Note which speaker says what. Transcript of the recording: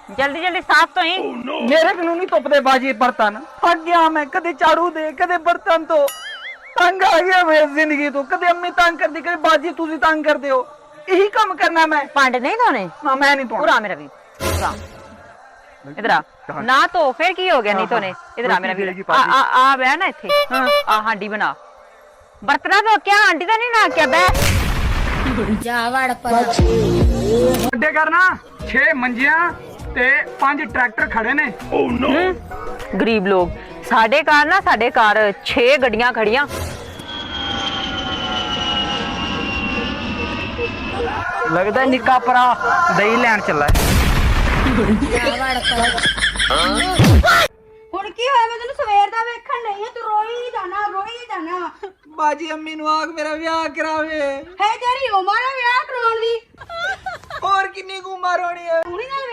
Speaker 1: जल्दी जल्दी साफ तो ही।
Speaker 2: मेरे को नहीं तोपदे बाजी बर्तन। थक गया मैं, कदे झाड़ू दे कदे बर्तन तो तंग आ गया मैं जिंदगी तो। कदे अम्मी तंग कर दी, कदे बाजी तुसी तंग कर हो। यही काम करना मैं।
Speaker 1: भांडे नहीं धोने?
Speaker 2: ना मैं नहीं
Speaker 1: पूरा मेरा भी इधर आ ना तो फिर की हो गया नहीं तोने। इधर आ मेरा भी आ बह ना इथे। आ हांडी बना बर्तना तो क्या हांडी तो नहीं ना क्या बह
Speaker 3: जावड़ पर
Speaker 2: ਵੱਡੇ ਕਰਨਾ 6 ਮੰਜੀਆਂ ਤੇ 5 ਟਰੈਕਟਰ ਖੜੇ ਨੇ।
Speaker 1: गरीब लोग साडे कार ना साडे कार 6 गड्डियां खड़ियां।
Speaker 2: लगदा निक्का भरा दही ਲੈਣ ਚੱਲਾ ਹੈ।
Speaker 3: जावड़ पर
Speaker 4: ਹੁਣ ਕੀ ਹੋਇਆ? ਮੈਂ ਤੈਨੂੰ ਸਵੇਰ ਦਾ ਵੇਖਣ ਨਹੀਂ ਆ, ਤੂੰ ਰੋਈ ਜਾਣਾ।
Speaker 2: ਬਾਜੀ ਅੰਮੀ ਨੂੰ ਆਖ ਮੇਰਾ ਵਿਆਹ ਕਰਾਵੇ।
Speaker 4: ਹੈ ਤੇਰੀ ਉਮਰ ਆ ਵਿਆਹ ਕਰਾਉਣ ਦੀ?
Speaker 2: ਹੋਰ ਕਿੰਨੀ ਕੁ ਉਮਰ ਹੋਣੀ ਹੈ?
Speaker 4: ਹੁਣੀ ਨਾਲ